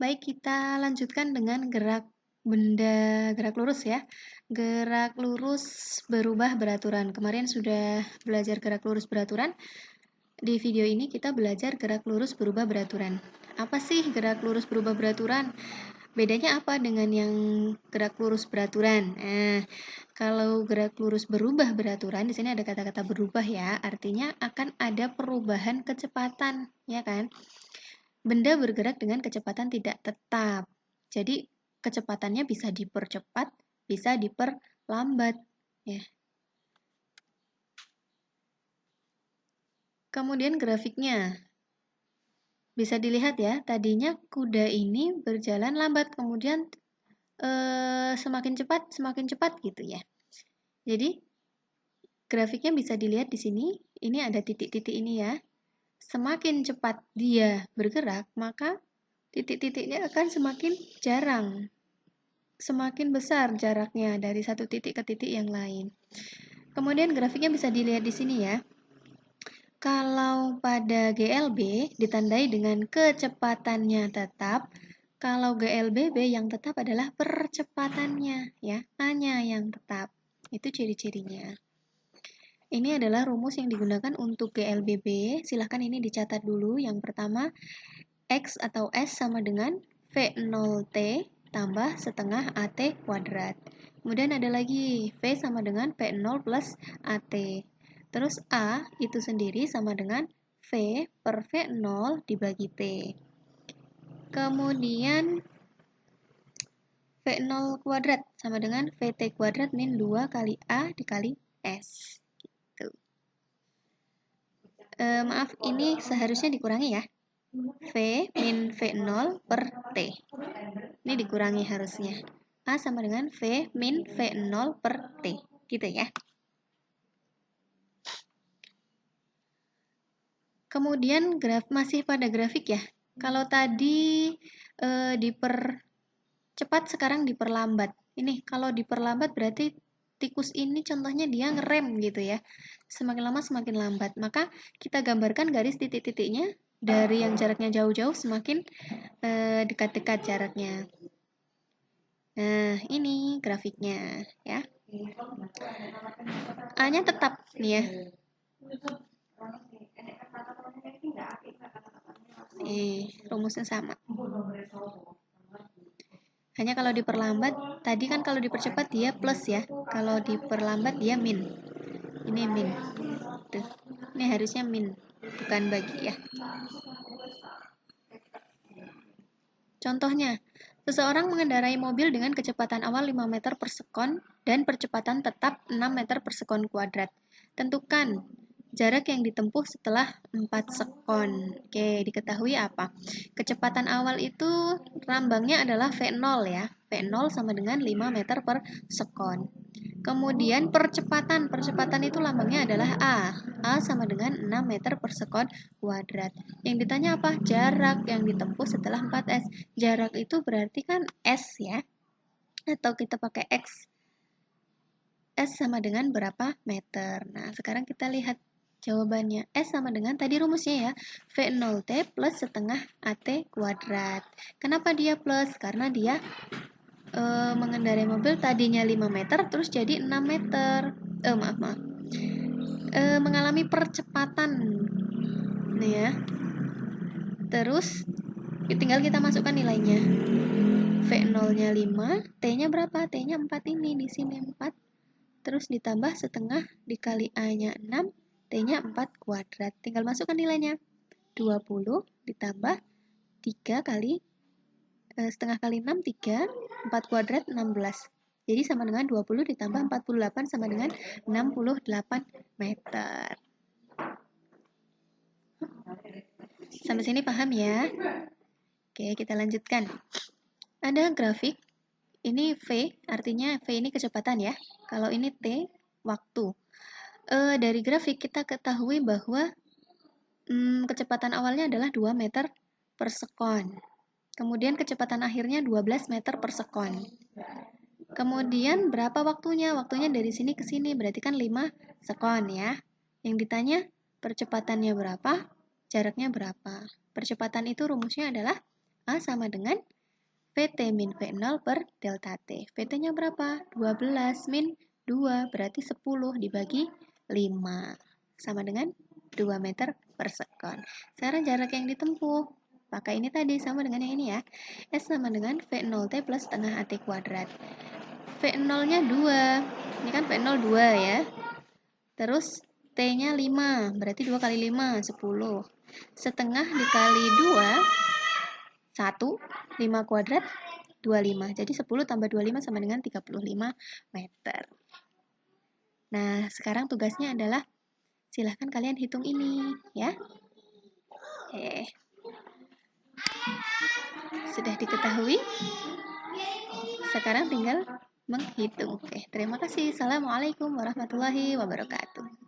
Baik, kita lanjutkan dengan gerak benda gerak lurus ya. Gerak lurus berubah beraturan. Kemarin sudah belajar gerak lurus beraturan. Di video ini kita belajar gerak lurus berubah beraturan. Apa sih gerak lurus berubah beraturan? Bedanya apa dengan yang gerak lurus beraturan? Kalau gerak lurus berubah beraturan, di sini ada kata-kata berubah ya, artinya akan ada perubahan kecepatan, ya kan? Benda bergerak dengan kecepatan tidak tetap. Jadi, kecepatannya bisa dipercepat, bisa diperlambat, ya. Kemudian grafiknya. Bisa dilihat ya, tadinya kuda ini berjalan lambat, kemudian semakin cepat gitu ya. Jadi, grafiknya bisa dilihat di sini, ini ada titik-titik ini ya. Semakin cepat dia bergerak, maka titik-titiknya akan semakin jarang. Semakin besar jaraknya dari satu titik ke titik yang lain. Kemudian grafiknya bisa dilihat di sini ya. Kalau pada GLB ditandai dengan kecepatannya tetap, kalau GLBB yang tetap adalah percepatannya ya, hanya yang tetap. Itu ciri-cirinya. Ini adalah rumus yang digunakan untuk GLBB. Silahkan ini dicatat dulu. Yang pertama, X atau S sama dengan V0T tambah setengah AT kuadrat. Kemudian ada lagi V sama dengan V0 plus AT. Terus A itu sendiri sama dengan V per V0 dibagi T. Kemudian V0 kuadrat sama dengan VT kuadrat min 2 kali A dikali S. Gitu. Maaf, ini seharusnya dikurangi ya. V min V0 per T. Ini dikurangi harusnya. A sama dengan V min V0 per T. Gitu ya. Kemudian masih pada grafik ya. Kalau tadi dipercepat, sekarang diperlambat. Ini kalau diperlambat berarti tikus ini contohnya dia ngerem gitu ya. Semakin lama semakin lambat. Maka kita gambarkan garis titik-titiknya dari yang jaraknya jauh-jauh semakin dekat-dekat jaraknya. Nah, ini grafiknya ya. A-nya tetap nih ya. Rumusnya sama. Hanya kalau diperlambat, tadi kan kalau dipercepat dia plus ya. Kalau diperlambat dia min. Ini min. Tuh. Ini harusnya min, bukan bagi ya. Contohnya, seseorang mengendarai mobil dengan kecepatan awal 5 meter per sekon dan percepatan tetap 6 meter per sekon kuadrat. Tentukan jarak yang ditempuh setelah 4 sekon. Oke, diketahui apa? Kecepatan awal itu lambangnya adalah V0 ya. V0 sama dengan 5 meter per sekon. Kemudian percepatan itu lambangnya adalah A. A sama dengan 6 meter per sekon kuadrat. Yang ditanya apa? Jarak yang ditempuh setelah 4S. Jarak itu berarti kan S ya. Atau kita pakai X. S sama dengan berapa meter. Nah, sekarang kita lihat jawabannya. S sama dengan tadi rumusnya ya. V0T plus setengah AT kuadrat. Kenapa dia plus? Karena dia mengendarai mobil tadinya 5 meter terus jadi 6 meter. Mengalami percepatan. Nih ya. Terus tinggal kita masukkan nilainya. V0-nya 5, T-nya berapa? T-nya 4 ini, di sini 4. Terus ditambah setengah dikali A-nya 6, T-nya 4 kuadrat. Tinggal masukkan nilainya. 20 ditambah 3 kali setengah kali 6, 3, 4 kuadrat 16. Jadi sama dengan 20 ditambah 48 sama dengan 68 meter. Sampai sini paham ya? Oke, kita lanjutkan. Ada grafik. Ini V, artinya V ini kecepatan ya. Kalau ini T, waktu. Dari grafik kita ketahui bahwa kecepatan awalnya adalah 2 meter per sekon. Kemudian kecepatan akhirnya 12 meter per sekon. Kemudian berapa waktunya? Waktunya dari sini ke sini, berarti kan 5 sekon ya. Yang ditanya percepatannya berapa? Jaraknya berapa? Percepatan itu rumusnya adalah A sama dengan VT min V0 per delta T. VT-nya berapa? 12 min 2, berarti 10 dibagi 5. Sama dengan 2 meter per sekon. Sekarang jarak yang ditempuh. Pakai ini tadi, sama dengan yang ini ya. S sama dengan V0T plus setengah AT kuadrat. V0-nya 2. Ini kan V0 2 ya. Terus T-nya 5, berarti 2 kali 5, 10. Setengah dikali 2, 1, 5 kuadrat, 25. Jadi 10 tambah 25 sama dengan 35 meter. Nah, sekarang tugasnya adalah silahkan kalian hitung ini, ya. Oke. Sudah diketahui? Sekarang tinggal menghitung. Oke, terima kasih. Assalamualaikum warahmatullahi wabarakatuh.